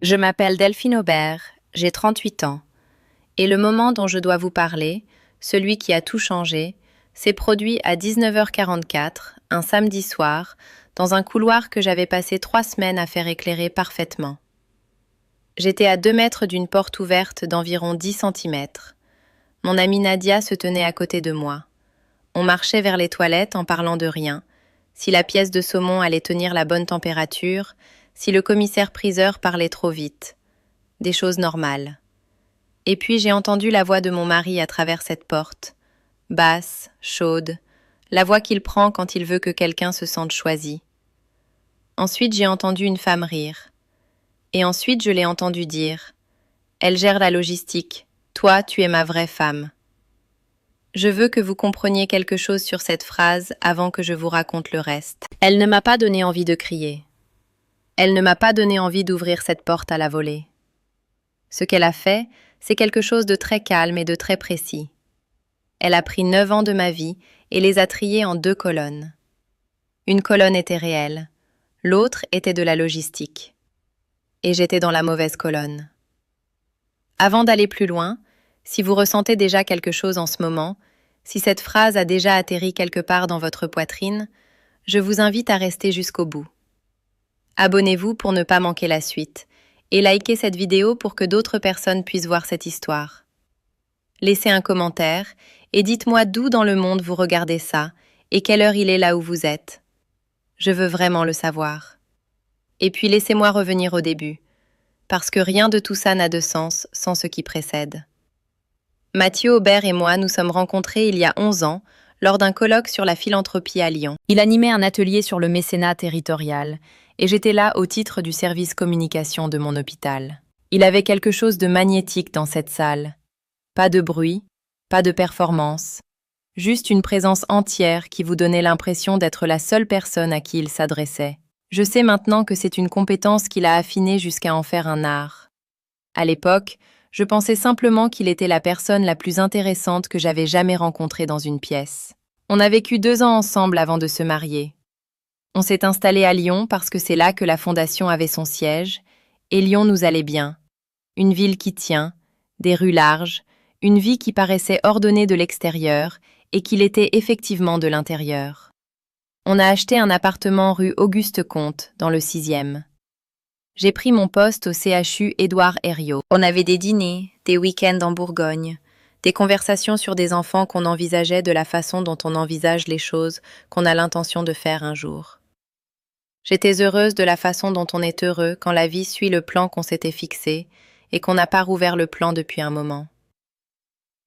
Je m'appelle Delphine Aubert, j'ai 38 ans, et le moment dont je dois vous parler, celui qui a tout changé, s'est produit à 19h44, un samedi soir, dans un couloir que j'avais passé 3 semaines à faire éclairer parfaitement. J'étais à 2 mètres d'une porte ouverte d'environ 10 centimètres. Mon amie Nadia se tenait à côté de moi. On marchait vers les toilettes en parlant de rien, si la pièce de saumon allait tenir la bonne température, si le commissaire-priseur parlait trop vite. Des choses normales. Et puis j'ai entendu la voix de mon mari à travers cette porte, basse, chaude, la voix qu'il prend quand il veut que quelqu'un se sente choisi. Ensuite j'ai entendu une femme rire. Et ensuite je l'ai entendu dire « Elle gère la logistique, toi tu es ma vraie femme ». Je veux que vous compreniez quelque chose sur cette phrase avant que je vous raconte le reste. Elle ne m'a pas donné envie de crier. Elle ne m'a pas donné envie d'ouvrir cette porte à la volée. Ce qu'elle a fait, c'est quelque chose de très calme et de très précis. Elle a pris 9 ans de ma vie et les a triés en 2 colonnes. Une colonne était réelle, l'autre était de la logistique. Et j'étais dans la mauvaise colonne. Avant d'aller plus loin, si vous ressentez déjà quelque chose en ce moment, si cette phrase a déjà atterri quelque part dans votre poitrine, je vous invite à rester jusqu'au bout. Abonnez-vous pour ne pas manquer la suite et likez cette vidéo pour que d'autres personnes puissent voir cette histoire. Laissez un commentaire et dites-moi d'où dans le monde vous regardez ça et quelle heure il est là où vous êtes. Je veux vraiment le savoir. Et puis laissez-moi revenir au début, parce que rien de tout ça n'a de sens sans ce qui précède. Mathieu Aubert et moi nous sommes rencontrés il y a 11 ans lors d'un colloque sur la philanthropie à Lyon. Il animait un atelier sur le mécénat territorial et j'étais là au titre du service communication de mon hôpital. Il avait quelque chose de magnétique dans cette salle. Pas de bruit, pas de performance, juste une présence entière qui vous donnait l'impression d'être la seule personne à qui il s'adressait. Je sais maintenant que c'est une compétence qu'il a affinée jusqu'à en faire un art. À l'époque, je pensais simplement qu'il était la personne la plus intéressante que j'avais jamais rencontrée dans une pièce. On a vécu 2 ans ensemble avant de se marier. On s'est installé à Lyon parce que c'est là que la fondation avait son siège, et Lyon nous allait bien. Une ville qui tient, des rues larges, une vie qui paraissait ordonnée de l'extérieur et qui l'était effectivement de l'intérieur. On a acheté un appartement rue Auguste-Comte, dans le 6e. J'ai pris mon poste au CHU Édouard Herriot. On avait des dîners, des week-ends en Bourgogne, des conversations sur des enfants qu'on envisageait de la façon dont on envisage les choses qu'on a l'intention de faire un jour. J'étais heureuse de la façon dont on est heureux quand la vie suit le plan qu'on s'était fixé et qu'on n'a pas rouvert le plan depuis un moment.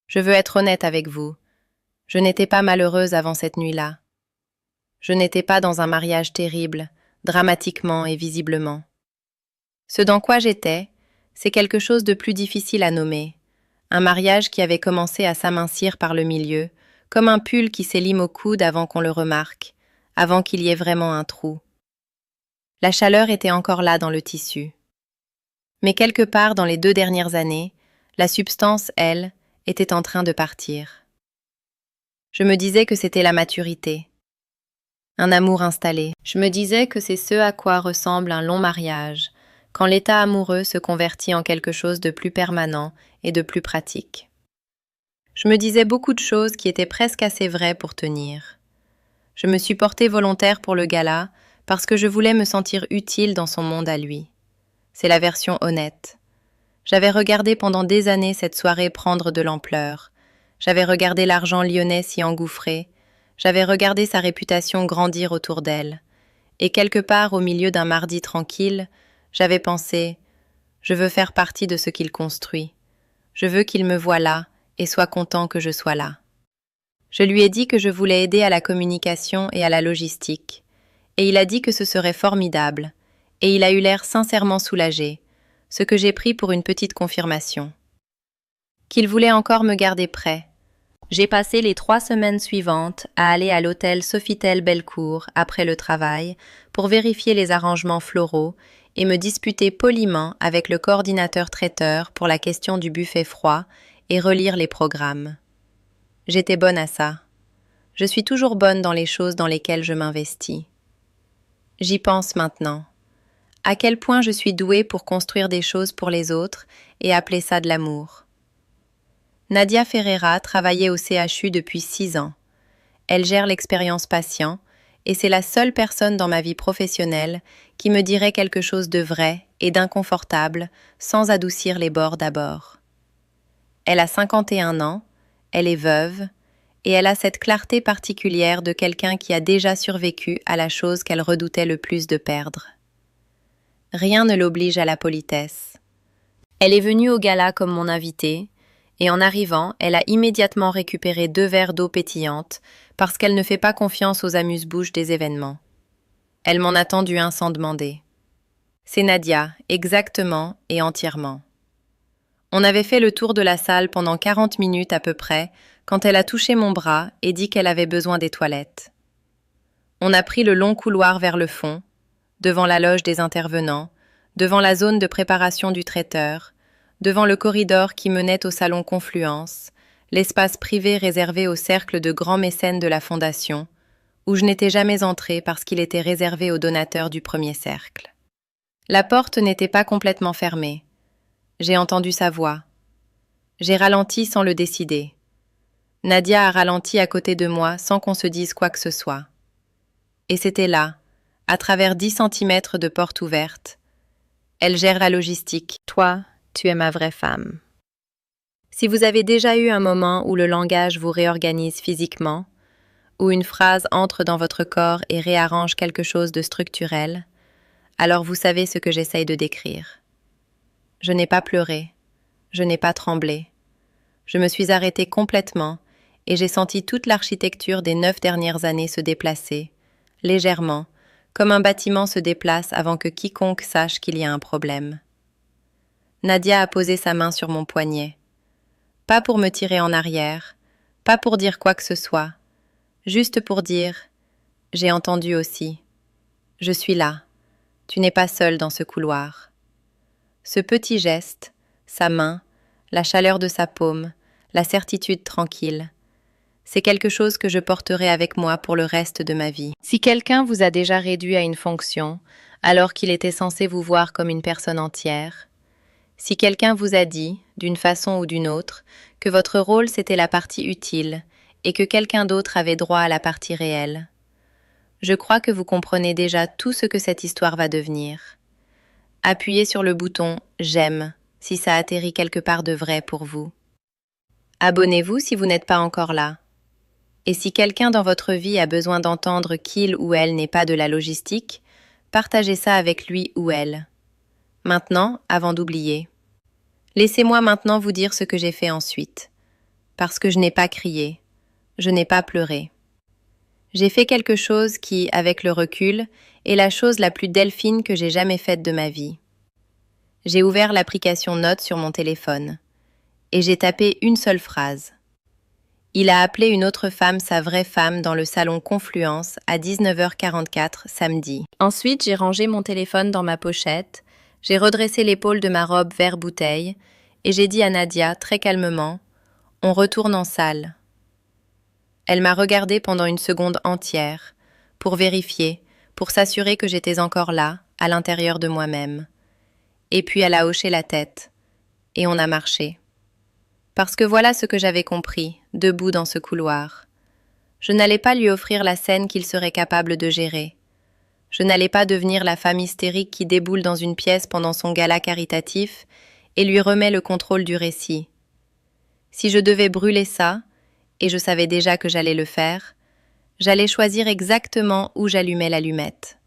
Je veux être honnête avec vous. Je n'étais pas malheureuse avant cette nuit-là. Je n'étais pas dans un mariage terrible, dramatiquement et visiblement. Ce dans quoi j'étais, c'est quelque chose de plus difficile à nommer. Un mariage qui avait commencé à s'amincir par le milieu, comme un pull qui s'élime au coude avant qu'on le remarque, avant qu'il y ait vraiment un trou. La chaleur était encore là dans le tissu. Mais quelque part dans les 2 dernières années, la substance, elle, était en train de partir. Je me disais que c'était la maturité. Un amour installé. Je me disais que c'est ce à quoi ressemble un long mariage, quand l'état amoureux se convertit en quelque chose de plus permanent et de plus pratique. Je me disais beaucoup de choses qui étaient presque assez vraies pour tenir. Je me suis portée volontaire pour le gala parce que je voulais me sentir utile dans son monde à lui. C'est la version honnête. J'avais regardé pendant des années cette soirée prendre de l'ampleur. J'avais regardé l'argent lyonnais s'y engouffrer. J'avais regardé sa réputation grandir autour d'elle. Et quelque part au milieu d'un mardi tranquille, j'avais pensé « Je veux faire partie de ce qu'il construit. Je veux qu'il me voie là et soit content que je sois là. » Je lui ai dit que je voulais aider à la communication et à la logistique. Et il a dit que ce serait formidable. Et il a eu l'air sincèrement soulagé, ce que j'ai pris pour une petite confirmation. Qu'il voulait encore me garder près. J'ai passé les 3 semaines suivantes à aller à l'hôtel Sofitel Bellecour après le travail pour vérifier les arrangements floraux et me disputer poliment avec le coordinateur traiteur pour la question du buffet froid et relire les programmes. J'étais bonne à ça. Je suis toujours bonne dans les choses dans lesquelles je m'investis. J'y pense maintenant. À quel point je suis douée pour construire des choses pour les autres et appeler ça de l'amour. Nadia Ferreira travaillait au CHU depuis 6 ans. Elle gère l'expérience patient et c'est la seule personne dans ma vie professionnelle qui me dirait quelque chose de vrai et d'inconfortable sans adoucir les bords d'abord. Elle a 51 ans, elle est veuve et elle a cette clarté particulière de quelqu'un qui a déjà survécu à la chose qu'elle redoutait le plus de perdre. Rien ne l'oblige à la politesse. Elle est venue au gala comme mon invitée, et en arrivant, elle a immédiatement récupéré 2 verres d'eau pétillante parce qu'elle ne fait pas confiance aux amuse-bouches des événements. Elle m'en a tendu un sans demander. C'est Nadia, exactement et entièrement. On avait fait le tour de la salle pendant 40 minutes à peu près quand elle a touché mon bras et dit qu'elle avait besoin des toilettes. On a pris le long couloir vers le fond, devant la loge des intervenants, devant la zone de préparation du traiteur, devant le corridor qui menait au salon Confluence, l'espace privé réservé au cercle de grands mécènes de la Fondation, où je n'étais jamais entrée parce qu'il était réservé aux donateurs du premier cercle. La porte n'était pas complètement fermée. J'ai entendu sa voix. J'ai ralenti sans le décider. Nadia a ralenti à côté de moi sans qu'on se dise quoi que ce soit. Et c'était là, à travers 10 centimètres de porte ouverte. Elle gère la logistique. Toi, tu es ma vraie femme. Si vous avez déjà eu un moment où le langage vous réorganise physiquement, où une phrase entre dans votre corps et réarrange quelque chose de structurel, alors vous savez ce que j'essaye de décrire. Je n'ai pas pleuré, je n'ai pas tremblé. Je me suis arrêtée complètement et j'ai senti toute l'architecture des 9 dernières années se déplacer, légèrement, comme un bâtiment se déplace avant que quiconque sache qu'il y a un problème. Nadia a posé sa main sur mon poignet. Pas pour me tirer en arrière, pas pour dire quoi que ce soit, juste pour dire « J'ai entendu aussi. Je suis là. Tu n'es pas seule dans ce couloir. » Ce petit geste, sa main, la chaleur de sa paume, la certitude tranquille, c'est quelque chose que je porterai avec moi pour le reste de ma vie. Si quelqu'un vous a déjà réduit à une fonction, alors qu'il était censé vous voir comme une personne entière, si quelqu'un vous a dit, d'une façon ou d'une autre, que votre rôle c'était la partie utile et que quelqu'un d'autre avait droit à la partie réelle, je crois que vous comprenez déjà tout ce que cette histoire va devenir. Appuyez sur le bouton « J'aime » si ça atterrit quelque part de vrai pour vous. Abonnez-vous si vous n'êtes pas encore là. Et si quelqu'un dans votre vie a besoin d'entendre qu'il ou elle n'est pas de la logistique, partagez ça avec lui ou elle. Maintenant, avant d'oublier. Laissez-moi maintenant vous dire ce que j'ai fait ensuite. Parce que je n'ai pas crié, je n'ai pas pleuré. J'ai fait quelque chose qui, avec le recul, est la chose la plus delphine que j'ai jamais faite de ma vie. J'ai ouvert l'application Notes sur mon téléphone. Et j'ai tapé une seule phrase. Il a appelé une autre femme sa vraie femme dans le salon Confluence à 19h44 samedi. Ensuite, j'ai rangé mon téléphone dans ma pochette, j'ai redressé l'épaule de ma robe vert bouteille et j'ai dit à Nadia très calmement « On retourne en salle ». Elle m'a regardée pendant une seconde entière, pour vérifier, pour s'assurer que j'étais encore là, à l'intérieur de moi-même. Et puis elle a hoché la tête, et on a marché. Parce que voilà ce que j'avais compris, debout dans ce couloir. Je n'allais pas lui offrir la scène qu'il serait capable de gérer. Je n'allais pas devenir la femme hystérique qui déboule dans une pièce pendant son gala caritatif et lui remet le contrôle du récit. Si je devais brûler ça, et je savais déjà que j'allais le faire, j'allais choisir exactement où j'allumais l'allumette.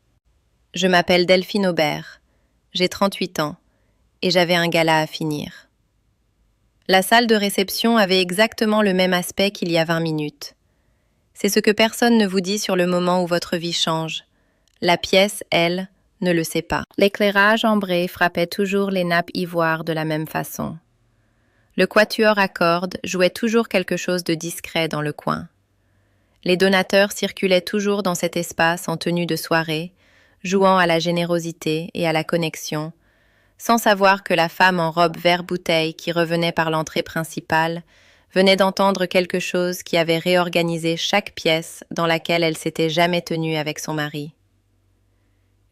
Je m'appelle Delphine Aubert, j'ai 38 ans, et j'avais un gala à finir. La salle de réception avait exactement le même aspect qu'il y a 20 minutes. C'est ce que personne ne vous dit sur le moment où votre vie change. La pièce, elle, ne le sait pas. L'éclairage ambré frappait toujours les nappes ivoires de la même façon. Le quatuor à cordes jouait toujours quelque chose de discret dans le coin. Les donateurs circulaient toujours dans cet espace en tenue de soirée, jouant à la générosité et à la connexion, sans savoir que la femme en robe vert bouteille qui revenait par l'entrée principale venait d'entendre quelque chose qui avait réorganisé chaque pièce dans laquelle elle s'était jamais tenue avec son mari.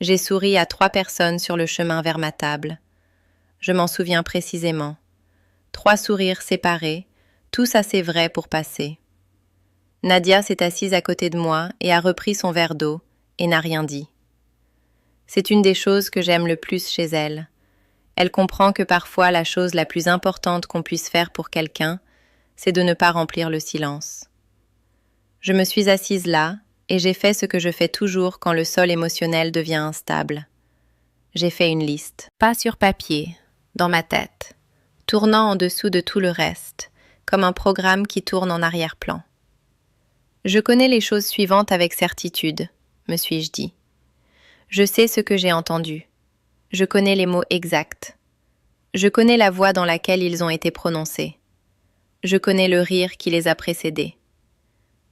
J'ai souri à 3 personnes sur le chemin vers ma table. Je m'en souviens précisément. 3 sourires séparés, tous assez vrais pour passer. Nadia s'est assise à côté de moi et a repris son verre d'eau et n'a rien dit. C'est une des choses que j'aime le plus chez elle. Elle comprend que parfois la chose la plus importante qu'on puisse faire pour quelqu'un, c'est de ne pas remplir le silence. Je me suis assise là et j'ai fait ce que je fais toujours quand le sol émotionnel devient instable. J'ai fait une liste. Pas sur papier, dans ma tête, tournant en dessous de tout le reste, comme un programme qui tourne en arrière-plan. Je connais les choses suivantes avec certitude, me suis-je dit. Je sais ce que j'ai entendu. Je connais les mots exacts. Je connais la voix dans laquelle ils ont été prononcés. Je connais le rire qui les a précédés.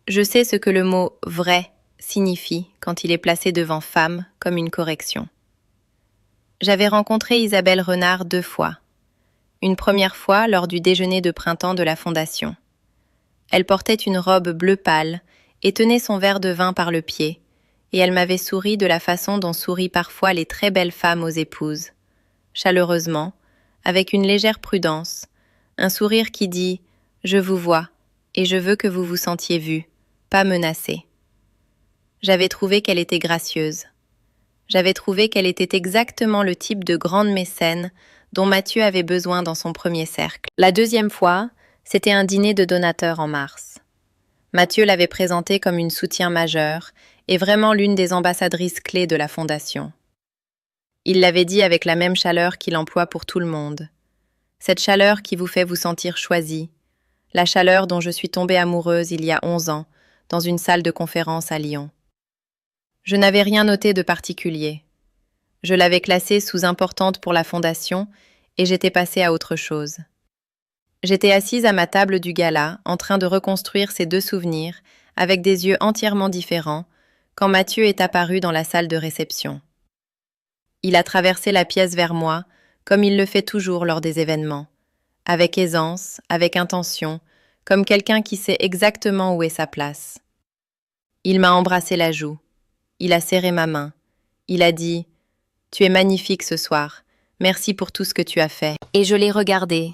Je sais ce que le mot « vrai » signifie quand il est placé devant « femme » comme une correction. J'avais rencontré Isabelle Renard 2 fois. Une première fois lors du déjeuner de printemps de la Fondation. Elle portait une robe bleu pâle et tenait son verre de vin par le pied, et elle m'avait souri de la façon dont sourient parfois les très belles femmes aux épouses, chaleureusement, avec une légère prudence, un sourire qui dit « Je vous vois, et je veux que vous vous sentiez vue, pas menacée ». J'avais trouvé qu'elle était gracieuse. J'avais trouvé qu'elle était exactement le type de grande mécène dont Mathieu avait besoin dans son premier cercle. La deuxième fois, c'était un dîner de donateurs en mars. Mathieu l'avait présentée comme une soutien majeur et vraiment l'une des ambassadrices clés de la Fondation. Il l'avait dit avec la même chaleur qu'il emploie pour tout le monde. Cette chaleur qui vous fait vous sentir choisi, la chaleur dont je suis tombée amoureuse il y a 11 ans, dans une salle de conférence à Lyon. Je n'avais rien noté de particulier. Je l'avais classée sous importante pour la Fondation et j'étais passée à autre chose. J'étais assise à ma table du gala, en train de reconstruire ces 2 souvenirs, avec des yeux entièrement différents, quand Mathieu est apparu dans la salle de réception. Il a traversé la pièce vers moi, comme il le fait toujours lors des événements, avec aisance, avec intention, comme quelqu'un qui sait exactement où est sa place. Il m'a embrassé la joue. Il a serré ma main. Il a dit « Tu es magnifique ce soir. Merci pour tout ce que tu as fait. » Et je l'ai regardé,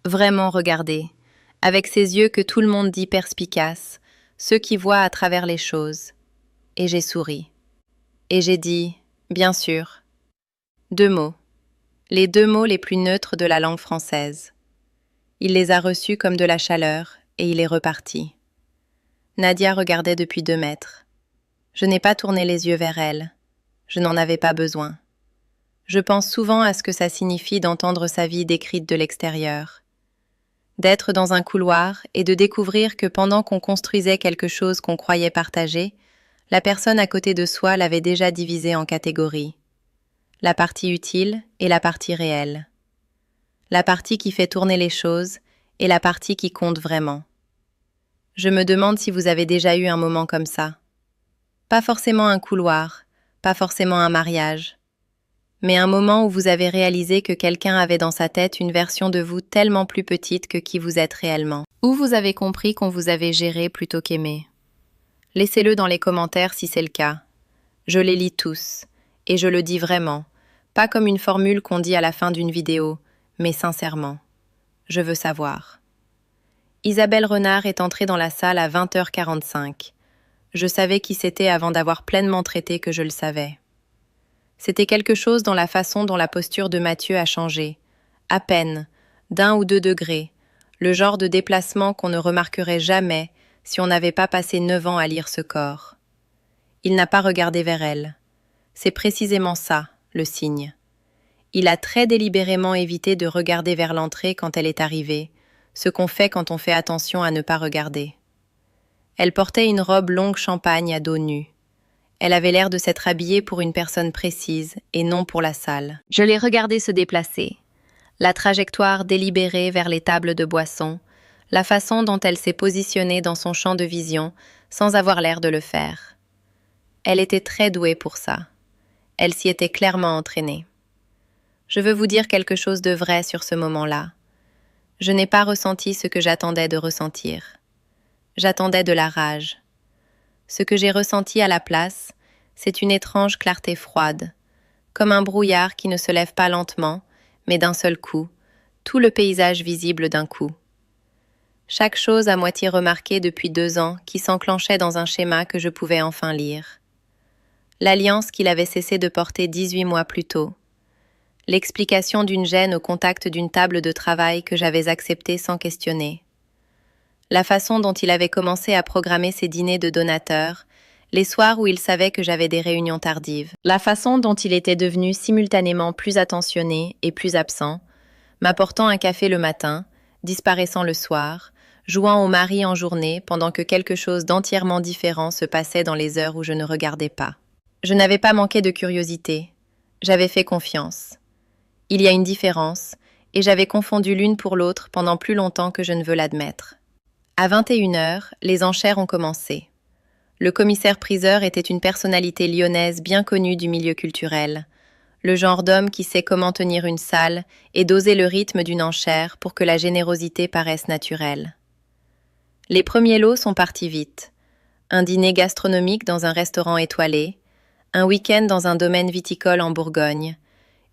vraiment regardé, avec ces yeux que tout le monde dit perspicaces, ceux qui voient à travers les choses. Et j'ai souri. Et j'ai dit « Bien sûr ». 2 mots. Les 2 mots les plus neutres de la langue française. Il les a reçus comme de la chaleur et il est reparti. Nadia regardait depuis 2 mètres. Je n'ai pas tourné les yeux vers elle. Je n'en avais pas besoin. Je pense souvent à ce que ça signifie d'entendre sa vie décrite de l'extérieur. D'être dans un couloir et de découvrir que pendant qu'on construisait quelque chose qu'on croyait partager, la personne à côté de soi l'avait déjà divisé en catégories. La partie utile et la partie réelle. La partie qui fait tourner les choses et la partie qui compte vraiment. Je me demande si vous avez déjà eu un moment comme ça. Pas forcément un couloir, pas forcément un mariage, mais un moment où vous avez réalisé que quelqu'un avait dans sa tête une version de vous tellement plus petite que qui vous êtes réellement. Ou vous avez compris qu'on vous avait géré plutôt qu'aimé. Laissez-le dans les commentaires si c'est le cas. Je les lis tous, et je le dis vraiment, pas comme une formule qu'on dit à la fin d'une vidéo, mais sincèrement. Je veux savoir. Isabelle Renard est entrée dans la salle à 20h45. Je savais qui c'était avant d'avoir pleinement traité que je le savais. C'était quelque chose dans la façon dont la posture de Mathieu a changé, à peine, d'1 ou 2 degrés, le genre de déplacement qu'on ne remarquerait jamais si on n'avait pas passé 9 ans à lire ce corps. Il n'a pas regardé vers elle. C'est précisément ça, le signe. Il a très délibérément évité de regarder vers l'entrée quand elle est arrivée, ce qu'on fait quand on fait attention à ne pas regarder. Elle portait une robe longue champagne à dos nu. Elle avait l'air de s'être habillée pour une personne précise et non pour la salle. Je l'ai regardée se déplacer. La trajectoire délibérée vers les tables de boissons, la façon dont elle s'est positionnée dans son champ de vision sans avoir l'air de le faire. Elle était très douée pour ça. Elle s'y était clairement entraînée. Je veux vous dire quelque chose de vrai sur ce moment-là. Je n'ai pas ressenti ce que j'attendais de ressentir. J'attendais de la rage. Ce que j'ai ressenti à la place, C'est une étrange clarté froide, comme un brouillard qui ne se lève pas lentement, mais d'un seul coup, tout le paysage visible d'un coup. Chaque chose à moitié remarquée depuis 2 ans qui s'enclenchait dans un schéma que je pouvais enfin lire. L'alliance qu'il avait cessé de porter 18 mois plus tôt. L'explication d'une gêne au contact d'une table de travail que j'avais acceptée sans questionner. La façon dont il avait commencé à programmer ses dîners de donateurs, les soirs où il savait que j'avais des réunions tardives. La façon dont il était devenu simultanément plus attentionné et plus absent, m'apportant un café le matin, disparaissant le soir, jouant au mari en journée pendant que quelque chose d'entièrement différent se passait dans les heures où je ne regardais pas. Je n'avais pas manqué de curiosité. J'avais fait confiance. Il y a une différence, et j'avais confondu l'une pour l'autre pendant plus longtemps que je ne veux l'admettre. À 21h, les enchères ont commencé. Le commissaire-priseur était une personnalité lyonnaise bien connue du milieu culturel. Le genre d'homme qui sait comment tenir une salle et doser le rythme d'une enchère pour que la générosité paraisse naturelle. Les premiers lots sont partis vite. Un dîner gastronomique dans un restaurant étoilé, un week-end dans un domaine viticole en Bourgogne,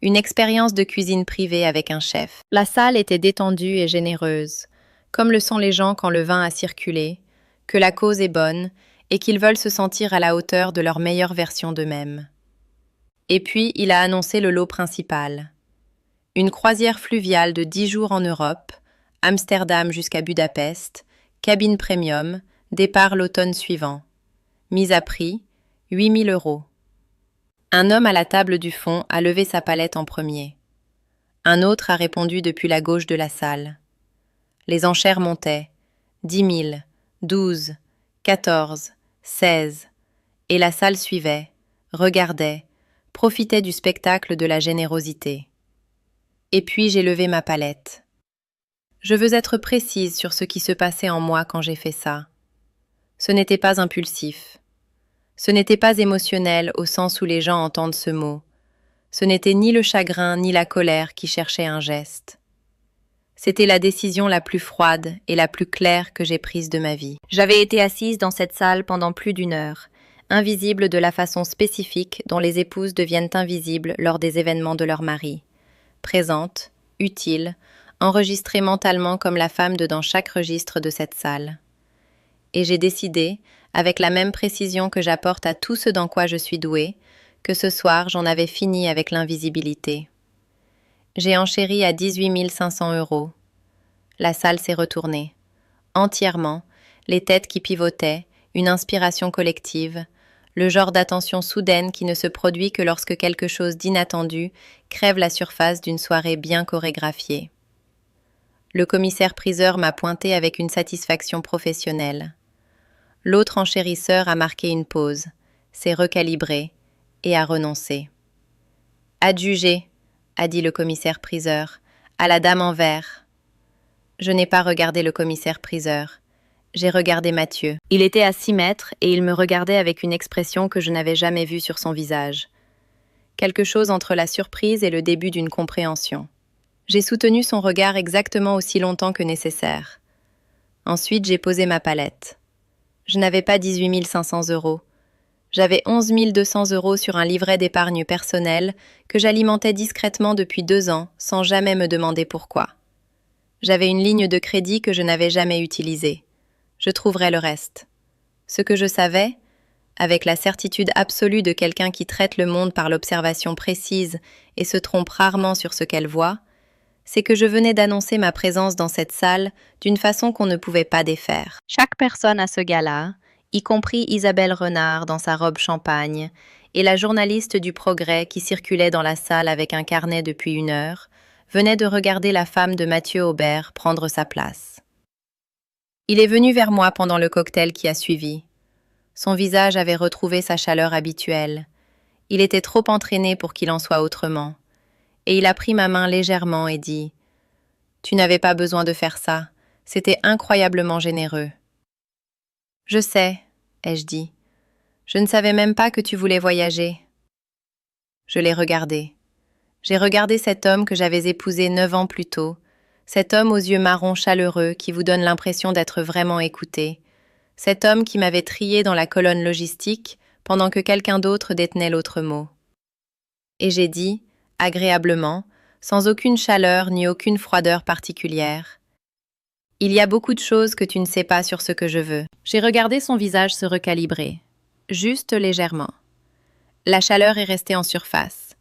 une expérience de cuisine privée avec un chef. La salle était détendue et généreuse, comme le sont les gens quand le vin a circulé, que la cause est bonne et qu'ils veulent se sentir à la hauteur de leur meilleure version d'eux-mêmes. Et puis, il a annoncé le lot principal. Une croisière fluviale de 10 jours en Europe, Amsterdam jusqu'à Budapest, cabine premium, départ l'automne suivant. Mise à prix, 8 000 €. Un homme à la table du fond a levé sa palette en premier. Un autre a répondu depuis la gauche de la salle. Les enchères montaient. 10 000, 12, 14, 16. Et la salle suivait, regardait, profitait du spectacle de la générosité. Et puis j'ai levé ma palette. Je veux être précise sur ce qui se passait en moi quand j'ai fait ça. Ce n'était pas impulsif. Ce n'était pas émotionnel au sens où les gens entendent ce mot. Ce n'était ni le chagrin ni la colère qui cherchaient un geste. C'était la décision la plus froide et la plus claire que j'ai prise de ma vie. J'avais été assise dans cette salle pendant plus d'1 heure, invisible de la façon spécifique dont les épouses deviennent invisibles lors des événements de leur mari. Présente, utile, enregistrée mentalement comme la femme dans chaque registre de cette salle. Et j'ai décidé, avec la même précision que j'apporte à tout ce dans quoi je suis douée, que ce soir j'en avais fini avec l'invisibilité. J'ai enchéri à 18 500 €. La salle s'est retournée. Entièrement, les têtes qui pivotaient, une inspiration collective, le genre d'attention soudaine qui ne se produit que lorsque quelque chose d'inattendu crève la surface d'une soirée bien chorégraphiée. Le commissaire-priseur m'a pointé avec une satisfaction professionnelle. L'autre enchérisseur a marqué une pause, s'est recalibré et a renoncé. « Adjugé », a dit le commissaire-priseur, « à la dame en vert ». Je n'ai pas regardé le commissaire-priseur. J'ai regardé Mathieu. Il était à 6 mètres et il me regardait avec une expression que je n'avais jamais vue sur son visage. Quelque chose entre la surprise et le début d'une compréhension. J'ai soutenu son regard exactement aussi longtemps que nécessaire. Ensuite, j'ai posé ma palette. Je n'avais pas 18 500 €. J'avais 11 200 € sur un livret d'épargne personnelle que j'alimentais discrètement depuis 2 ans sans jamais me demander pourquoi. J'avais une ligne de crédit que je n'avais jamais utilisée. Je trouverais le reste. Ce que je savais, avec la certitude absolue de quelqu'un qui traite le monde par l'observation précise et se trompe rarement sur ce qu'elle voit, c'est que je venais d'annoncer ma présence dans cette salle d'une façon qu'on ne pouvait pas défaire. Chaque personne à ce gala, y compris Isabelle Renard dans sa robe champagne, et la journaliste du Progrès qui circulait dans la salle avec un carnet depuis 1 heure, venait de regarder la femme de Mathieu Aubert prendre sa place. Il est venu vers moi pendant le cocktail qui a suivi. Son visage avait retrouvé sa chaleur habituelle. Il était trop entraîné pour qu'il en soit autrement. Et il a pris ma main légèrement et dit « Tu n'avais pas besoin de faire ça. C'était incroyablement généreux. » « Je sais, » ai-je dit. « Je ne savais même pas que tu voulais voyager. » Je l'ai regardé. J'ai regardé cet homme que j'avais épousé 9 ans plus tôt, cet homme aux yeux marrons chaleureux qui vous donne l'impression d'être vraiment écouté, cet homme qui m'avait trié dans la colonne logistique pendant que quelqu'un d'autre détenait l'autre mot. Et j'ai dit, agréablement, sans aucune chaleur ni aucune froideur particulière: il y a beaucoup de choses que tu ne sais pas sur ce que je veux. J'ai regardé son visage se recalibrer, juste légèrement. La chaleur est restée en surface.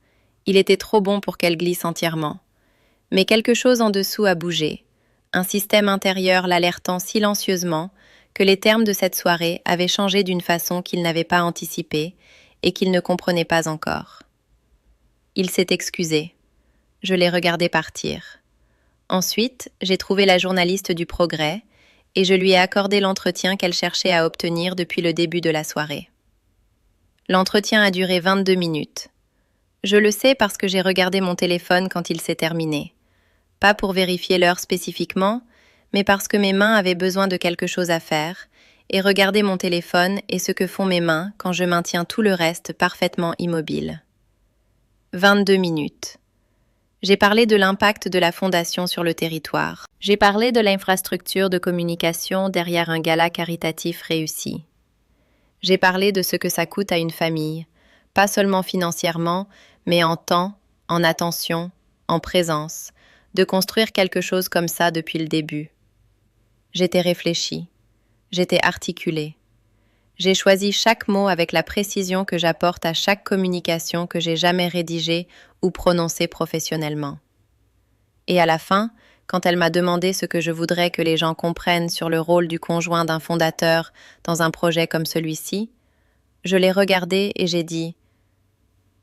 Il était trop bon pour qu'elle glisse entièrement. Mais quelque chose en dessous a bougé, un système intérieur l'alertant silencieusement que les termes de cette soirée avaient changé d'une façon qu'il n'avait pas anticipée et qu'il ne comprenait pas encore. Il s'est excusé. Je l'ai regardé partir. Ensuite, j'ai trouvé la journaliste du Progrès et je lui ai accordé l'entretien qu'elle cherchait à obtenir depuis le début de la soirée. L'entretien a duré 22 minutes. Je le sais parce que j'ai regardé mon téléphone quand il s'est terminé. Pas pour vérifier l'heure spécifiquement, mais parce que mes mains avaient besoin de quelque chose à faire, et regarder mon téléphone est ce que font mes mains quand je maintiens tout le reste parfaitement immobile. 22 minutes. J'ai parlé de l'impact de la Fondation sur le territoire. J'ai parlé de l'infrastructure de communication derrière un gala caritatif réussi. J'ai parlé de ce que ça coûte à une famille, pas seulement financièrement, mais en temps, en attention, en présence, de construire quelque chose comme ça depuis le début. J'étais réfléchie, j'étais articulée. J'ai choisi chaque mot avec la précision que j'apporte à chaque communication que j'ai jamais rédigée ou prononcée professionnellement. Et à la fin, quand elle m'a demandé ce que je voudrais que les gens comprennent sur le rôle du conjoint d'un fondateur dans un projet comme celui-ci, je l'ai regardée et j'ai dit: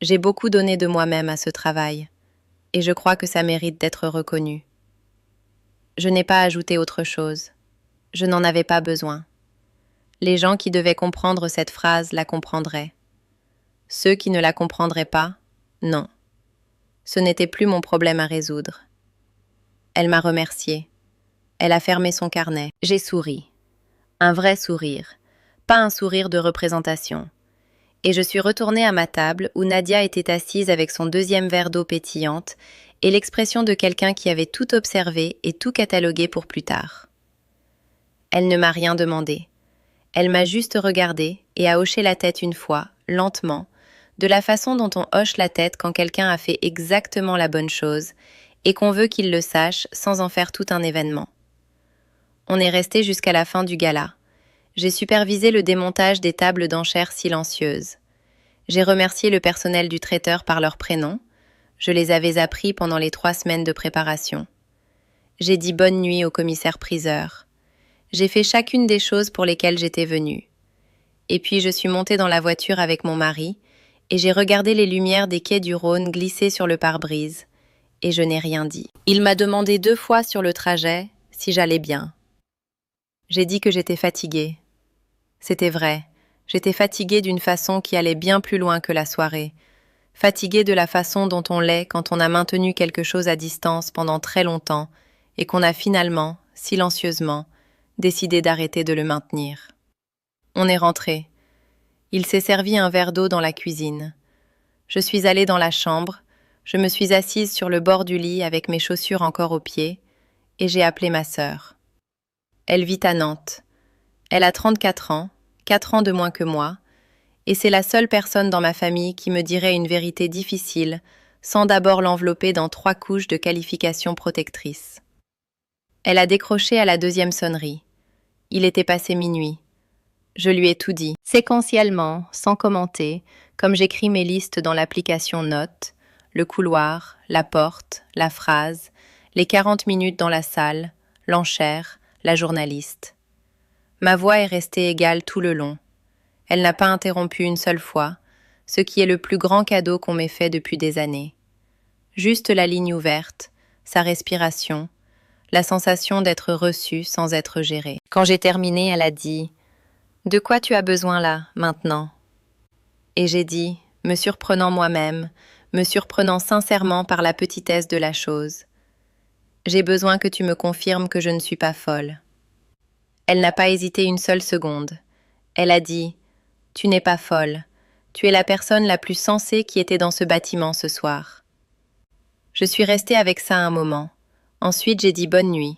j'ai beaucoup donné de moi-même à ce travail, et je crois que ça mérite d'être reconnu. Je n'ai pas ajouté autre chose. Je n'en avais pas besoin. Les gens qui devaient comprendre cette phrase la comprendraient. Ceux qui ne la comprendraient pas, non. Ce n'était plus mon problème à résoudre. Elle m'a remerciée. Elle a fermé son carnet. J'ai souri. Un vrai sourire, pas un sourire de représentation. Et je suis retournée à ma table où Nadia était assise avec son deuxième verre d'eau pétillante et l'expression de quelqu'un qui avait tout observé et tout catalogué pour plus tard. Elle ne m'a rien demandé. Elle m'a juste regardée et a hoché la tête une fois, lentement, de la façon dont on hoche la tête quand quelqu'un a fait exactement la bonne chose et qu'on veut qu'il le sache sans en faire tout un événement. On est resté jusqu'à la fin du gala. J'ai supervisé le démontage des tables d'enchères silencieuses. J'ai remercié le personnel du traiteur par leurs prénoms. Je les avais appris pendant les 3 semaines de préparation. J'ai dit bonne nuit au commissaire-priseur. J'ai fait chacune des choses pour lesquelles j'étais venue. Et puis je suis montée dans la voiture avec mon mari et j'ai regardé les lumières des quais du Rhône glisser sur le pare-brise. Et je n'ai rien dit. Il m'a demandé 2 fois sur le trajet si j'allais bien. J'ai dit que j'étais fatiguée. C'était vrai, j'étais fatiguée d'une façon qui allait bien plus loin que la soirée. Fatiguée de la façon dont on l'est quand on a maintenu quelque chose à distance pendant très longtemps et qu'on a finalement, silencieusement, décidé d'arrêter de le maintenir. On est rentré. Il s'est servi un verre d'eau dans la cuisine. Je suis allée dans la chambre, je me suis assise sur le bord du lit avec mes chaussures encore aux pieds et j'ai appelé ma sœur. Elle vit à Nantes. Elle a 34 ans, 4 ans de moins que moi, et c'est la seule personne dans ma famille qui me dirait une vérité difficile sans d'abord l'envelopper dans 3 couches de qualifications protectrices. Elle a décroché à la 2e sonnerie. Il était passé minuit. Je lui ai tout dit, séquentiellement, sans commenter, comme j'écris mes listes dans l'application Notes, le couloir, la porte, la phrase, les 40 minutes dans la salle, l'enchère, la journaliste. Ma voix est restée égale tout le long. Elle n'a pas interrompu une seule fois, ce qui est le plus grand cadeau qu'on m'ait fait depuis des années. Juste la ligne ouverte, sa respiration, la sensation d'être reçue sans être gérée. Quand j'ai terminé, elle a dit « De quoi tu as besoin là, maintenant ?» Et j'ai dit, me surprenant moi-même, me surprenant sincèrement par la petitesse de la chose. « J'ai besoin que tu me confirmes que je ne suis pas folle. » Elle n'a pas hésité une seule seconde. Elle a dit « Tu n'es pas folle. Tu es la personne la plus sensée qui était dans ce bâtiment ce soir. » Je suis restée avec ça un moment. Ensuite, j'ai dit bonne nuit.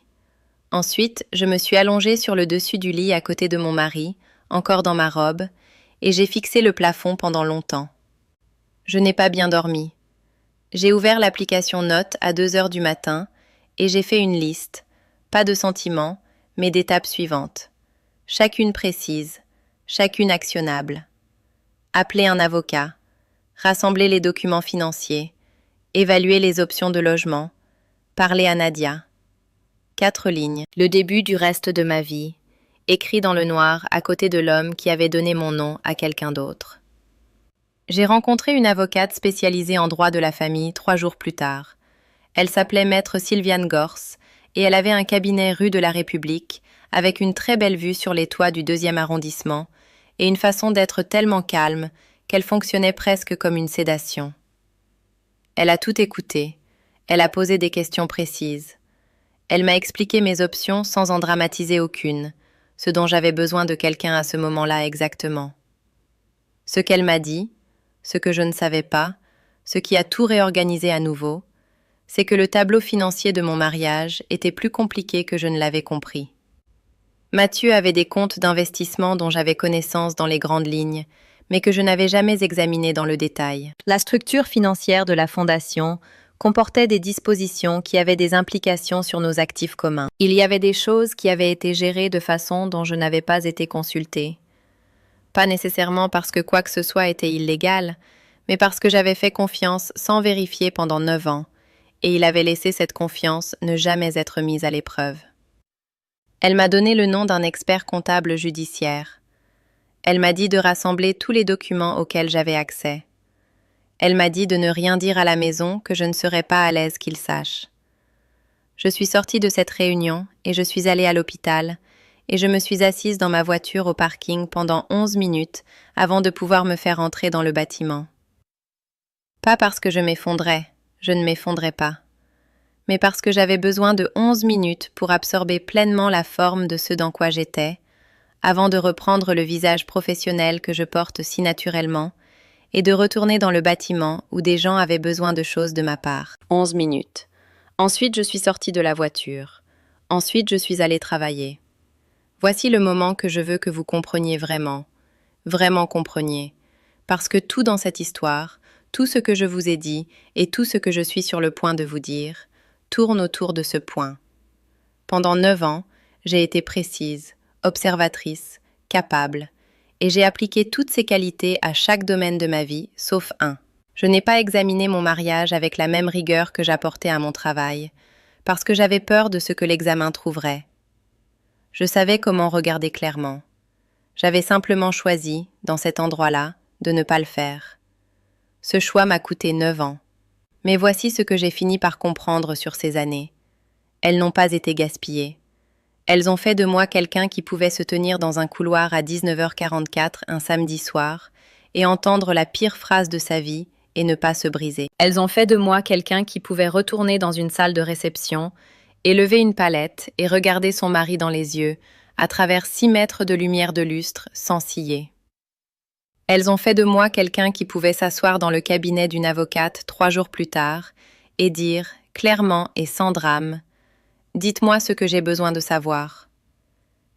Ensuite, je me suis allongée sur le dessus du lit à côté de mon mari, encore dans ma robe, et j'ai fixé le plafond pendant longtemps. Je n'ai pas bien dormi. J'ai ouvert l'application Notes à 2 heures du matin et j'ai fait une liste, pas de sentiments, mais d'étapes suivantes. Chacune précise, chacune actionnable. Appeler un avocat, rassembler les documents financiers, évaluer les options de logement, parler à Nadia. 4 lignes. Le début du reste de ma vie, écrit dans le noir à côté de l'homme qui avait donné mon nom à quelqu'un d'autre. J'ai rencontré une avocate spécialisée en droit de la famille 3 jours plus tard. Elle s'appelait Maître Sylviane Gors et elle avait un cabinet rue de la République avec une très belle vue sur les toits du 2e arrondissement et une façon d'être tellement calme qu'elle fonctionnait presque comme une sédation. Elle a tout écouté, elle a posé des questions précises. Elle m'a expliqué mes options sans en dramatiser aucune, ce dont j'avais besoin de quelqu'un à ce moment-là exactement. Ce qu'elle m'a dit, ce que je ne savais pas, ce qui a tout réorganisé à nouveau, c'est que le tableau financier de mon mariage était plus compliqué que je ne l'avais compris. Mathieu avait des comptes d'investissement dont j'avais connaissance dans les grandes lignes, mais que je n'avais jamais examiné dans le détail. La structure financière de la fondation comportait des dispositions qui avaient des implications sur nos actifs communs. Il y avait des choses qui avaient été gérées de façon dont je n'avais pas été consultée. Pas nécessairement parce que quoi que ce soit était illégal, mais parce que j'avais fait confiance sans vérifier pendant 9 ans, et il avait laissé cette confiance ne jamais être mise à l'épreuve. Elle m'a donné le nom d'un expert comptable judiciaire. Elle m'a dit de rassembler tous les documents auxquels j'avais accès. Elle m'a dit de ne rien dire à la maison que je ne serais pas à l'aise qu'ils sachent. Je suis sortie de cette réunion et je suis allée à l'hôpital, et je me suis assise dans ma voiture au parking pendant 11 minutes avant de pouvoir me faire entrer dans le bâtiment. Pas parce que je m'effondrais, je ne m'effondrais pas, mais parce que j'avais besoin de 11 minutes pour absorber pleinement la forme de ce dans quoi j'étais, avant de reprendre le visage professionnel que je porte si naturellement, et de retourner dans le bâtiment où des gens avaient besoin de choses de ma part. 11 minutes. Ensuite, je suis sortie de la voiture. Ensuite, je suis allée travailler. Voici le moment que je veux que vous compreniez vraiment. Vraiment compreniez. Parce que tout dans cette histoire, tout ce que je vous ai dit et tout ce que je suis sur le point de vous dire, tourne autour de ce point. Pendant 9 ans, j'ai été précise, observatrice, capable, et j'ai appliqué toutes ces qualités à chaque domaine de ma vie, sauf un. Je n'ai pas examiné mon mariage avec la même rigueur que j'apportais à mon travail, parce que j'avais peur de ce que l'examen trouverait. Je savais comment regarder clairement. J'avais simplement choisi, dans cet endroit-là, de ne pas le faire. Ce choix m'a coûté 9 ans. Mais voici ce que j'ai fini par comprendre sur ces années. Elles n'ont pas été gaspillées. Elles ont fait de moi quelqu'un qui pouvait se tenir dans un couloir à 19h44 un samedi soir et entendre la pire phrase de sa vie et ne pas se briser. Elles ont fait de moi quelqu'un qui pouvait retourner dans une salle de réception, élever une palette et regarder son mari dans les yeux, à travers 6 mètres de lumière de lustre, sans ciller. Elles ont fait de moi quelqu'un qui pouvait s'asseoir dans le cabinet d'une avocate 3 jours plus tard et dire, clairement et sans drame, « Dites-moi ce que j'ai besoin de savoir. »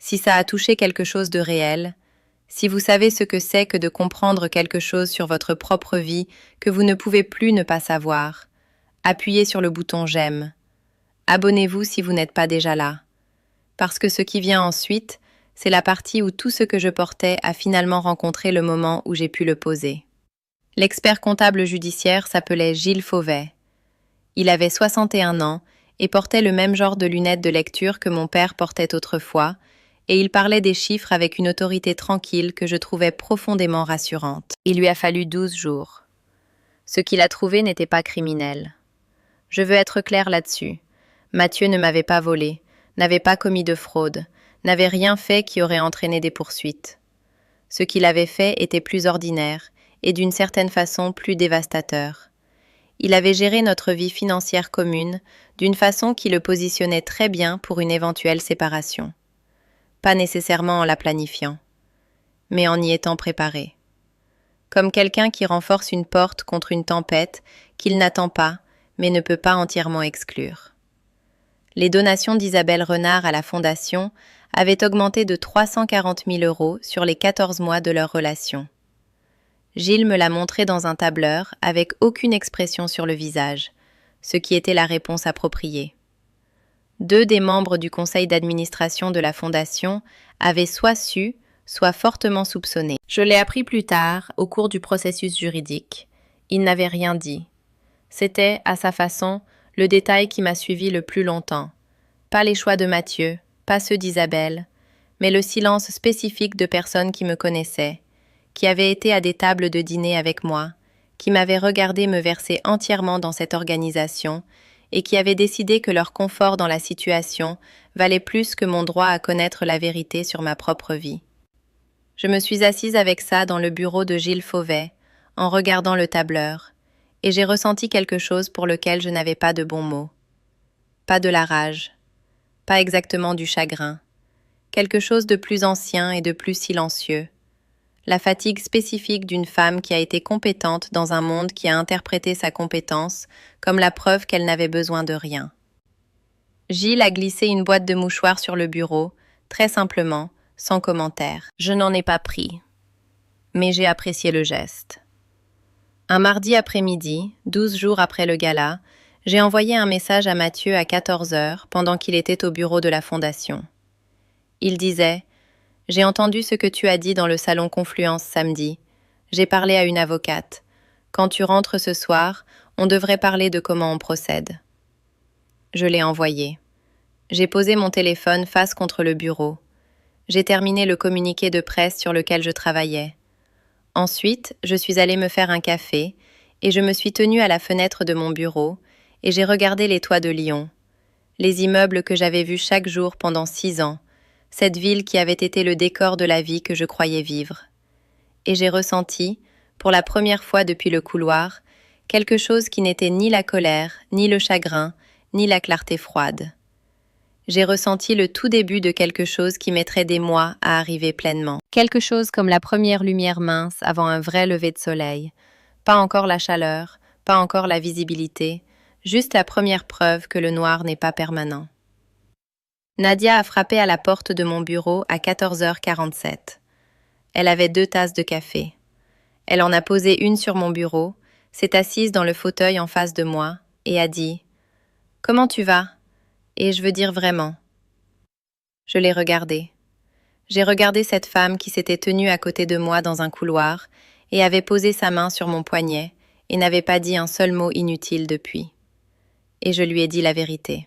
Si ça a touché quelque chose de réel, si vous savez ce que c'est que de comprendre quelque chose sur votre propre vie que vous ne pouvez plus ne pas savoir, appuyez sur le bouton « J'aime ». Abonnez-vous si vous n'êtes pas déjà là. Parce que ce qui vient ensuite, c'est la partie où tout ce que je portais a finalement rencontré le moment où j'ai pu le poser. L'expert comptable judiciaire s'appelait Gilles Fauvet. Il avait 61 ans et portait le même genre de lunettes de lecture que mon père portait autrefois, et il parlait des chiffres avec une autorité tranquille que je trouvais profondément rassurante. Il lui a fallu 12 jours. Ce qu'il a trouvé n'était pas criminel. Je veux être claire là-dessus. Mathieu ne m'avait pas volé, n'avait pas commis de fraude, n'avait rien fait qui aurait entraîné des poursuites. Ce qu'il avait fait était plus ordinaire et d'une certaine façon plus dévastateur. Il avait géré notre vie financière commune d'une façon qui le positionnait très bien pour une éventuelle séparation. Pas nécessairement en la planifiant, mais en y étant préparé. Comme quelqu'un qui renforce une porte contre une tempête qu'il n'attend pas, mais ne peut pas entièrement exclure. Les donations d'Isabelle Renard à la Fondation avaient augmenté de 340 000 € sur les 14 mois de leur relation. Gilles me l'a montré dans un tableur avec aucune expression sur le visage, ce qui était la réponse appropriée. 2 des membres du conseil d'administration de la fondation avaient soit su, soit fortement soupçonné. Je l'ai appris plus tard, au cours du processus juridique. Il n'avait rien dit. C'était, à sa façon, le détail qui m'a suivi le plus longtemps. Pas les choix de Mathieu, pas ceux d'Isabelle, mais le silence spécifique de personnes qui me connaissaient, qui avaient été à des tables de dîner avec moi, qui m'avaient regardé me verser entièrement dans cette organisation et qui avaient décidé que leur confort dans la situation valait plus que mon droit à connaître la vérité sur ma propre vie. Je me suis assise avec ça dans le bureau de Gilles Fauvet, en regardant le tableur, et j'ai ressenti quelque chose pour lequel je n'avais pas de bons mots. Pas de la rage, pas exactement du chagrin, quelque chose de plus ancien et de plus silencieux. La fatigue spécifique d'une femme qui a été compétente dans un monde qui a interprété sa compétence comme la preuve qu'elle n'avait besoin de rien. Gilles a glissé une boîte de mouchoirs sur le bureau, très simplement, sans commentaire. Je n'en ai pas pris, mais j'ai apprécié le geste. Un mardi après-midi, 12 jours après le gala, j'ai envoyé un message à Mathieu à 14 heures pendant qu'il était au bureau de la fondation. Il disait « J'ai entendu ce que tu as dit dans le salon Confluence samedi. J'ai parlé à une avocate. Quand tu rentres ce soir, on devrait parler de comment on procède. » Je l'ai envoyé. J'ai posé mon téléphone face contre le bureau. J'ai terminé le communiqué de presse sur lequel je travaillais. Ensuite, je suis allée me faire un café et je me suis tenue à la fenêtre de mon bureau et j'ai regardé les toits de Lyon, les immeubles que j'avais vus chaque jour pendant 6 ans, cette ville qui avait été le décor de la vie que je croyais vivre. Et j'ai ressenti, pour la première fois depuis le couloir, quelque chose qui n'était ni la colère, ni le chagrin, ni la clarté froide. J'ai ressenti le tout début de quelque chose qui mettrait des mois à arriver pleinement. Quelque chose comme la première lumière mince avant un vrai lever de soleil. Pas encore la chaleur, pas encore la visibilité, juste la première preuve que le noir n'est pas permanent. Nadia a frappé à la porte de mon bureau à 14h47. Elle avait 2 tasses de café. Elle en a posé une sur mon bureau, s'est assise dans le fauteuil en face de moi et a dit « Comment tu vas ?» Et je veux dire vraiment. Je l'ai regardée. J'ai regardé cette femme qui s'était tenue à côté de moi dans un couloir et avait posé sa main sur mon poignet et n'avait pas dit un seul mot inutile depuis. Et je lui ai dit la vérité.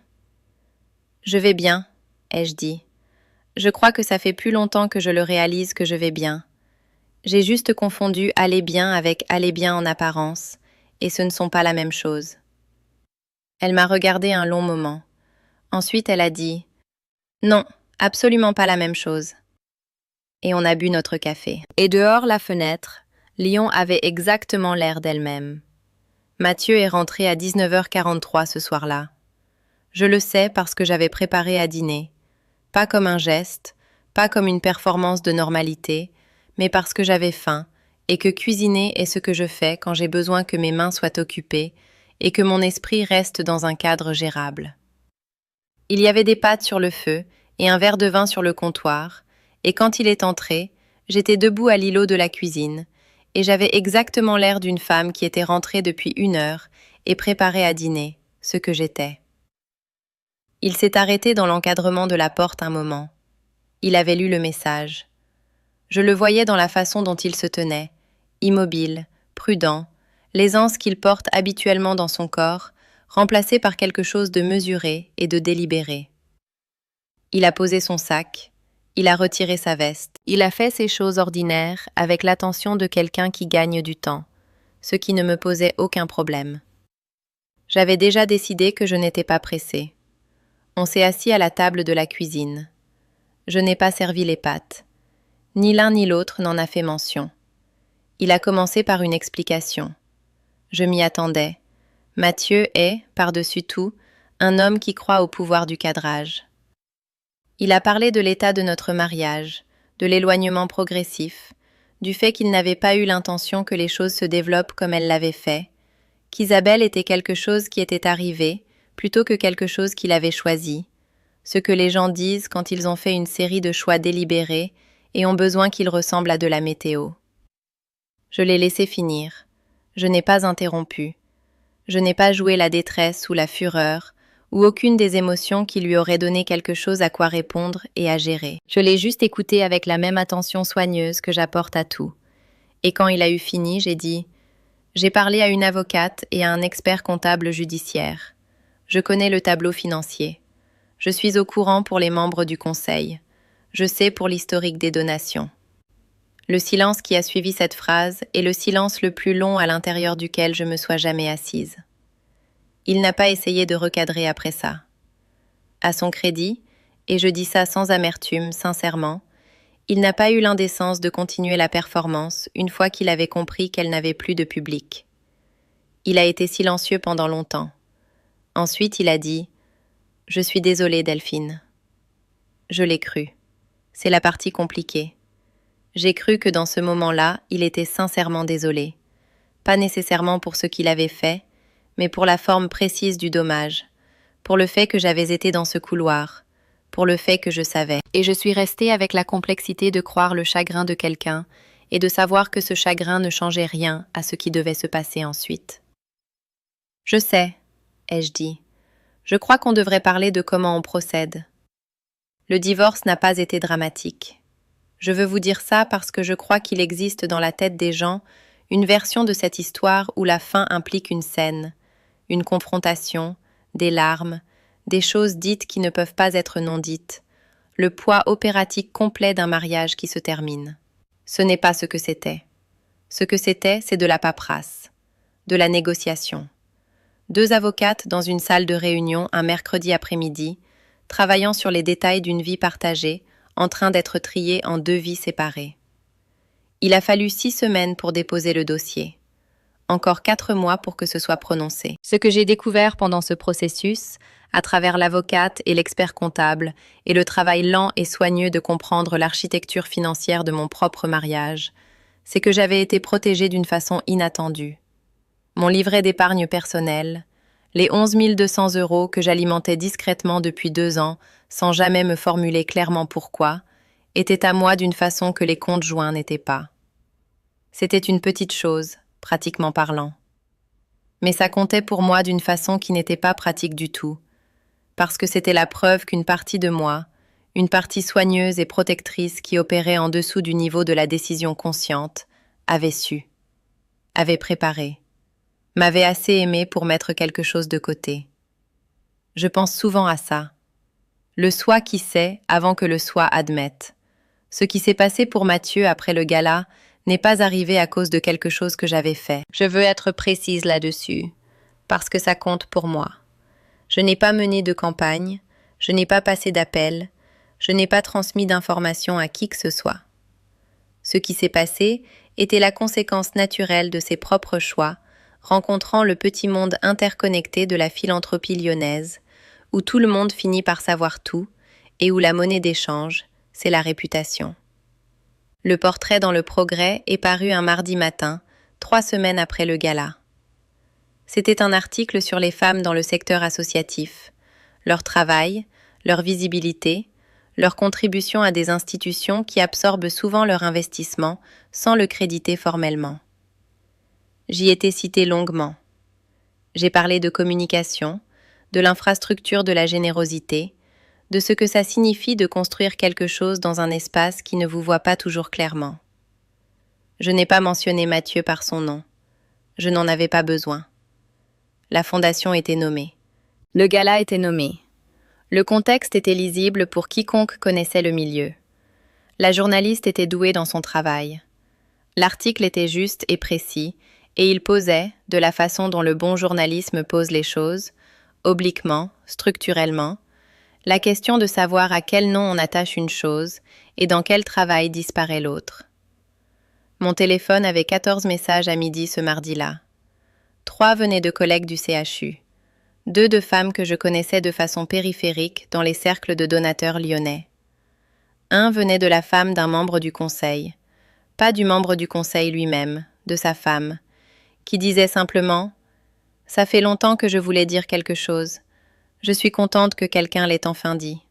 « Je vais bien », ai-je dit. « Je crois que ça fait plus longtemps que je le réalise que je vais bien. J'ai juste confondu aller bien avec aller bien en apparence, et ce ne sont pas la même chose. » Elle m'a regardé un long moment. Ensuite, elle a dit « Non, absolument pas la même chose. » Et on a bu notre café. Et dehors la fenêtre, Lyon avait exactement l'air d'elle-même. Mathieu est rentré à 19h43 ce soir-là. Je le sais parce que j'avais préparé à dîner. Pas comme un geste, pas comme une performance de normalité, mais parce que j'avais faim et que cuisiner est ce que je fais quand j'ai besoin que mes mains soient occupées et que mon esprit reste dans un cadre gérable. Il y avait des pâtes sur le feu et un verre de vin sur le comptoir, et quand il est entré, j'étais debout à l'îlot de la cuisine, et j'avais exactement l'air d'une femme qui était rentrée depuis 1 heure et préparée à dîner, ce que j'étais. Il s'est arrêté dans l'encadrement de la porte un moment. Il avait lu le message. Je le voyais dans la façon dont il se tenait, immobile, prudent, l'aisance qu'il porte habituellement dans son corps, remplacé par quelque chose de mesuré et de délibéré. Il a posé son sac, il a retiré sa veste, il a fait ses choses ordinaires avec l'attention de quelqu'un qui gagne du temps, ce qui ne me posait aucun problème. J'avais déjà décidé que je n'étais pas pressée. On s'est assis à la table de la cuisine. Je n'ai pas servi les pâtes. Ni l'un ni l'autre n'en a fait mention. Il a commencé par une explication. Je m'y attendais. Mathieu est, par-dessus tout, un homme qui croit au pouvoir du cadrage. Il a parlé de l'état de notre mariage, de l'éloignement progressif, du fait qu'il n'avait pas eu l'intention que les choses se développent comme elle l'avait fait, qu'Isabelle était quelque chose qui était arrivé plutôt que quelque chose qu'il avait choisi, ce que les gens disent quand ils ont fait une série de choix délibérés et ont besoin qu'ils ressemblent à de la météo. Je l'ai laissé finir. Je n'ai pas interrompu. Je n'ai pas joué la détresse ou la fureur, ou aucune des émotions qui lui auraient donné quelque chose à quoi répondre et à gérer. Je l'ai juste écouté avec la même attention soigneuse que j'apporte à tout. Et quand il a eu fini, j'ai dit « J'ai parlé à une avocate et à un expert comptable judiciaire. Je connais le tableau financier. Je suis au courant pour les membres du conseil. Je sais pour l'historique des donations. » Le silence qui a suivi cette phrase est le silence le plus long à l'intérieur duquel je me sois jamais assise. Il n'a pas essayé de recadrer après ça. À son crédit, et je dis ça sans amertume, sincèrement, il n'a pas eu l'indécence de continuer la performance une fois qu'il avait compris qu'elle n'avait plus de public. Il a été silencieux pendant longtemps. Ensuite, il a dit « Je suis désolé, Delphine. » Je l'ai cru. C'est la partie compliquée. J'ai cru que dans ce moment-là, il était sincèrement désolé. Pas nécessairement pour ce qu'il avait fait, mais pour la forme précise du dommage, pour le fait que j'avais été dans ce couloir, pour le fait que je savais. Et je suis restée avec la complexité de croire le chagrin de quelqu'un et de savoir que ce chagrin ne changeait rien à ce qui devait se passer ensuite. Je sais, ai-je dit. Je crois qu'on devrait parler de comment on procède. Le divorce n'a pas été dramatique. Je veux vous dire ça parce que je crois qu'il existe dans la tête des gens une version de cette histoire où la fin implique une scène, une confrontation, des larmes, des choses dites qui ne peuvent pas être non dites, le poids opératique complet d'un mariage qui se termine. Ce n'est pas ce que c'était. Ce que c'était, c'est de la paperasse, de la négociation. 2 avocates dans une salle de réunion un mercredi après-midi, travaillant sur les détails d'une vie partagée, en train d'être triée en 2 vies séparées. Il a fallu 6 semaines pour déposer le dossier. Encore 4 mois pour que ce soit prononcé. Ce que j'ai découvert pendant ce processus, à travers l'avocate et l'expert comptable, et le travail lent et soigneux de comprendre l'architecture financière de mon propre mariage, c'est que j'avais été protégée d'une façon inattendue. Mon livret d'épargne personnel, les 11 200 € que j'alimentais discrètement depuis 2 ans, sans jamais me formuler clairement pourquoi, étaient à moi d'une façon que les comptes joints n'étaient pas. C'était une petite chose, pratiquement parlant. Mais ça comptait pour moi d'une façon qui n'était pas pratique du tout, parce que c'était la preuve qu'une partie de moi, une partie soigneuse et protectrice qui opérait en dessous du niveau de la décision consciente, avait su, avait préparé, m'avait assez aimé pour mettre quelque chose de côté. Je pense souvent à ça. Le soi qui sait avant que le soi admette. Ce qui s'est passé pour Mathieu après le gala n'est pas arrivé à cause de quelque chose que j'avais fait. Je veux être précise là-dessus, parce que ça compte pour moi. Je n'ai pas mené de campagne, je n'ai pas passé d'appel, je n'ai pas transmis d'informations à qui que ce soit. Ce qui s'est passé était la conséquence naturelle de ses propres choix, rencontrant le petit monde interconnecté de la philanthropie lyonnaise, où tout le monde finit par savoir tout, et où la monnaie d'échange, c'est la réputation. Le portrait dans Le Progrès est paru un mardi matin, 3 semaines après le gala. C'était un article sur les femmes dans le secteur associatif, leur travail, leur visibilité, leur contribution à des institutions qui absorbent souvent leur investissement sans le créditer formellement. J'y étais citée longuement. J'ai parlé de communication, de l'infrastructure de la générosité, de ce que ça signifie de construire quelque chose dans un espace qui ne vous voit pas toujours clairement. Je n'ai pas mentionné Mathieu par son nom. Je n'en avais pas besoin. La fondation était nommée. Le gala était nommé. Le contexte était lisible pour quiconque connaissait le milieu. La journaliste était douée dans son travail. L'article était juste et précis, et il posait, de la façon dont le bon journalisme pose les choses, obliquement, structurellement, la question de savoir à quel nom on attache une chose et dans quel travail disparaît l'autre. Mon téléphone avait 14 messages à midi ce mardi-là. 3 venaient de collègues du CHU. 2 de femmes que je connaissais de façon périphérique dans les cercles de donateurs lyonnais. 1 venait de la femme d'un membre du conseil, pas du membre du conseil lui-même, de sa femme, qui disait simplement « Ça fait longtemps que je voulais dire quelque chose. Je suis contente que quelqu'un l'ait enfin dit. »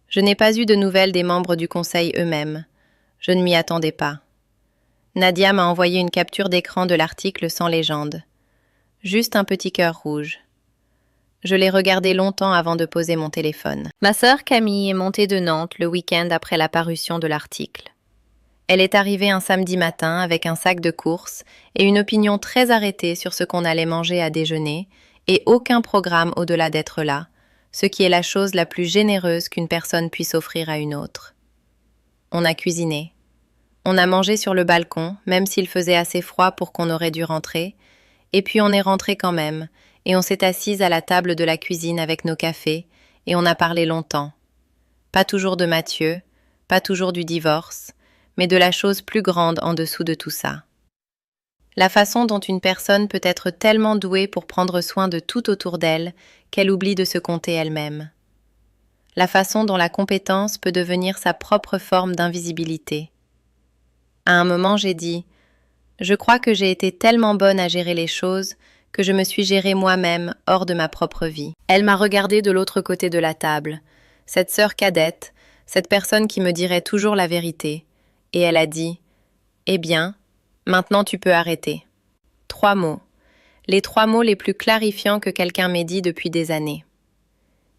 Je n'ai pas eu de nouvelles des membres du conseil eux-mêmes. Je ne m'y attendais pas. Nadia m'a envoyé une capture d'écran de l'article sans légende. Juste un petit cœur rouge. Je l'ai regardé longtemps avant de poser mon téléphone. Ma sœur Camille est montée de Nantes le week-end après la parution de l'article. Elle est arrivée un samedi matin avec un sac de courses et une opinion très arrêtée sur ce qu'on allait manger à déjeuner et aucun programme au-delà d'être là, ce qui est la chose la plus généreuse qu'une personne puisse offrir à une autre. On a cuisiné. On a mangé sur le balcon, même s'il faisait assez froid pour qu'on aurait dû rentrer, et puis on est rentré quand même, et on s'est assise à la table de la cuisine avec nos cafés, et on a parlé longtemps. Pas toujours de Mathieu, pas toujours du divorce, mais de la chose plus grande en dessous de tout ça. La façon dont une personne peut être tellement douée pour prendre soin de tout autour d'elle qu'elle oublie de se compter elle-même. La façon dont la compétence peut devenir sa propre forme d'invisibilité. À un moment, j'ai dit « Je crois que j'ai été tellement bonne à gérer les choses que je me suis gérée moi-même hors de ma propre vie. » Elle m'a regardée de l'autre côté de la table, cette sœur cadette, cette personne qui me dirait toujours la vérité, et elle a dit « Eh bien, maintenant tu peux arrêter. » 3 mots. Les 3 mots les plus clarifiants que quelqu'un m'ait dit depuis des années.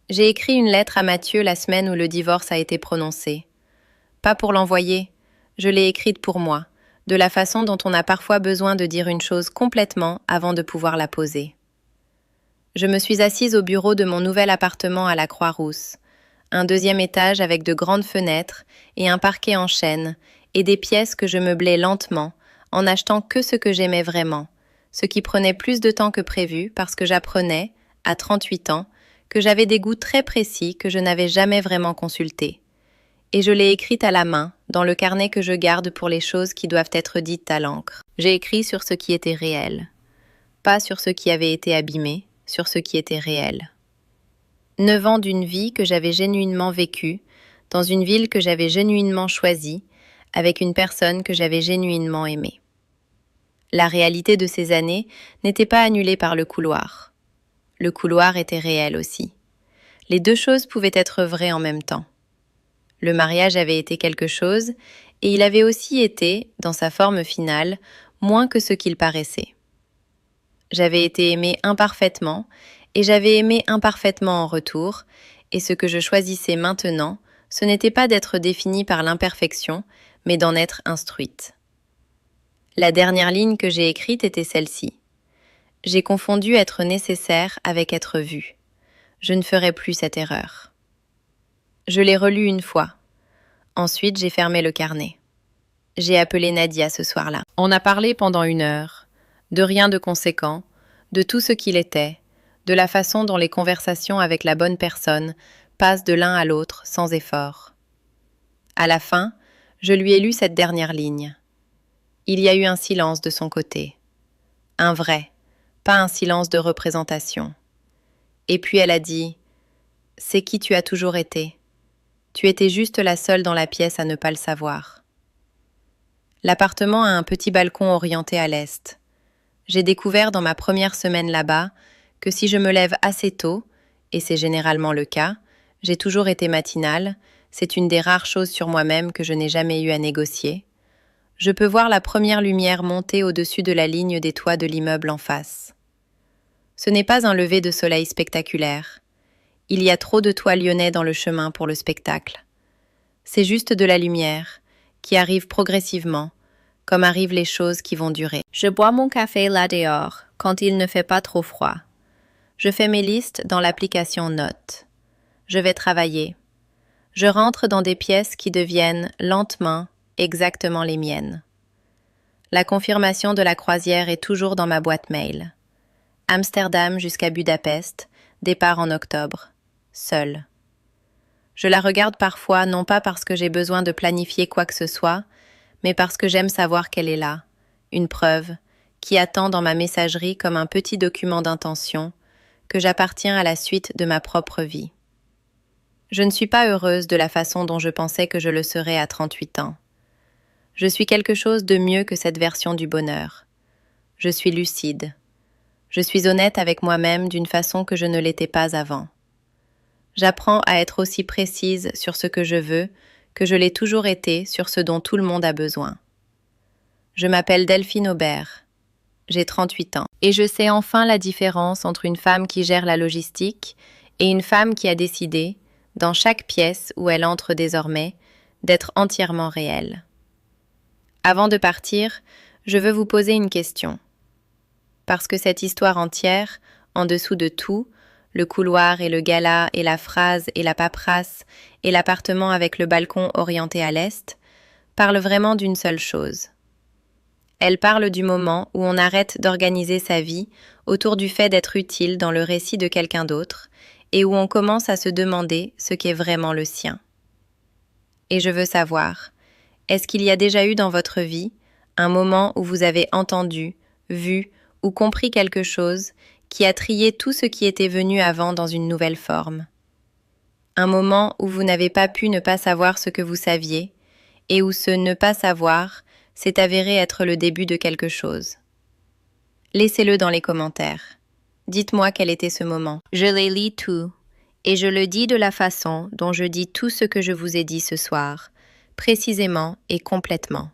J'ai écrit une lettre à Mathieu la semaine où le divorce a été prononcé. Pas pour l'envoyer, je l'ai écrite pour moi, de la façon dont on a parfois besoin de dire une chose complètement avant de pouvoir la poser. Je me suis assise au bureau de mon nouvel appartement à la Croix-Rousse, un 2e étage avec de grandes fenêtres et un parquet en chêne, et des pièces que je meublais lentement, en achetant que ce que j'aimais vraiment, ce qui prenait plus de temps que prévu parce que j'apprenais, à 38 ans, que j'avais des goûts très précis que je n'avais jamais vraiment consultés. Et je l'ai écrite à la main, dans le carnet que je garde pour les choses qui doivent être dites à l'encre. J'ai écrit sur ce qui était réel. Pas sur ce qui avait été abîmé, sur ce qui était réel. 9 ans d'une vie que j'avais genuinement vécue, dans une ville que j'avais genuinement choisie, avec une personne que j'avais genuinement aimée. La réalité de ces années n'était pas annulée par le couloir. Le couloir était réel aussi. Les 2 choses pouvaient être vraies en même temps. Le mariage avait été quelque chose, et il avait aussi été, dans sa forme finale, moins que ce qu'il paraissait. J'avais été aimée imparfaitement, et j'avais aimé imparfaitement en retour, et ce que je choisissais maintenant, ce n'était pas d'être définie par l'imperfection, mais d'en être instruite. La dernière ligne que j'ai écrite était celle-ci. J'ai confondu être nécessaire avec être vue. Je ne ferai plus cette erreur. Je l'ai relu une fois. Ensuite, j'ai fermé le carnet. J'ai appelé Nadia ce soir-là. On a parlé pendant 1 heure, de rien de conséquent, de tout ce qu'il était, de la façon dont les conversations avec la bonne personne passent de l'un à l'autre sans effort. À la fin, je lui ai lu cette dernière ligne. Il y a eu un silence de son côté. Un vrai, pas un silence de représentation. Et puis elle a dit « C'est qui tu as toujours été. Tu étais juste la seule dans la pièce à ne pas le savoir. » L'appartement a un petit balcon orienté à l'est. J'ai découvert dans ma première semaine là-bas que si je me lève assez tôt, et c'est généralement le cas, j'ai toujours été matinale, c'est une des rares choses sur moi-même que je n'ai jamais eu à négocier, je peux voir la première lumière monter au-dessus de la ligne des toits de l'immeuble en face. Ce n'est pas un lever de soleil spectaculaire. Il y a trop de toits lyonnais dans le chemin pour le spectacle. C'est juste de la lumière, qui arrive progressivement, comme arrivent les choses qui vont durer. Je bois mon café là dehors, quand il ne fait pas trop froid. Je fais mes listes dans l'application Notes. Je vais travailler. Je rentre dans des pièces qui deviennent, lentement, exactement les miennes. La confirmation de la croisière est toujours dans ma boîte mail. Amsterdam jusqu'à Budapest, départ en octobre. Seule. Je la regarde parfois non pas parce que j'ai besoin de planifier quoi que ce soit, mais parce que j'aime savoir qu'elle est là, une preuve, qui attend dans ma messagerie comme un petit document d'intention, que j'appartiens à la suite de ma propre vie. Je ne suis pas heureuse de la façon dont je pensais que je le serais à 38 ans. Je suis quelque chose de mieux que cette version du bonheur. Je suis lucide. Je suis honnête avec moi-même d'une façon que je ne l'étais pas avant. J'apprends à être aussi précise sur ce que je veux que je l'ai toujours été sur ce dont tout le monde a besoin. Je m'appelle Delphine Aubert. J'ai 38 ans. Et je sais enfin la différence entre une femme qui gère la logistique et une femme qui a décidé, dans chaque pièce où elle entre désormais, d'être entièrement réelle. Avant de partir, je veux vous poser une question. Parce que cette histoire entière, en dessous de tout, le couloir et le gala et la phrase et la paperasse et l'appartement avec le balcon orienté à l'est, parle vraiment d'une seule chose. Elle parle du moment où on arrête d'organiser sa vie autour du fait d'être utile dans le récit de quelqu'un d'autre et où on commence à se demander ce qu'est vraiment le sien. Et je veux savoir, est-ce qu'il y a déjà eu dans votre vie un moment où vous avez entendu, vu ou compris quelque chose qui a trié tout ce qui était venu avant dans une nouvelle forme? Un moment où vous n'avez pas pu ne pas savoir ce que vous saviez et où ce ne pas savoir s'est avéré être le début de quelque chose. Laissez-le dans les commentaires. Dites-moi quel était ce moment. Je les lis tout, et je le dis de la façon dont je dis tout ce que je vous ai dit ce soir, précisément et complètement.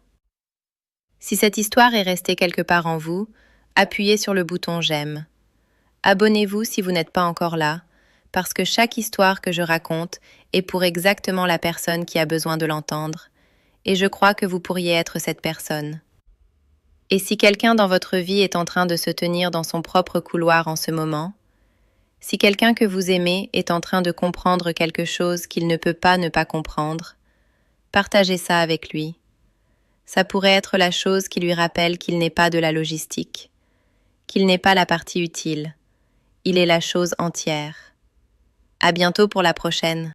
Si cette histoire est restée quelque part en vous, appuyez sur le bouton j'aime. Abonnez-vous si vous n'êtes pas encore là, parce que chaque histoire que je raconte est pour exactement la personne qui a besoin de l'entendre, et je crois que vous pourriez être cette personne. Et si quelqu'un dans votre vie est en train de se tenir dans son propre couloir en ce moment, si quelqu'un que vous aimez est en train de comprendre quelque chose qu'il ne peut pas ne pas comprendre, partagez ça avec lui. Ça pourrait être la chose qui lui rappelle qu'il n'est pas de la logistique, qu'il n'est pas la partie utile, il est la chose entière. À bientôt pour la prochaine.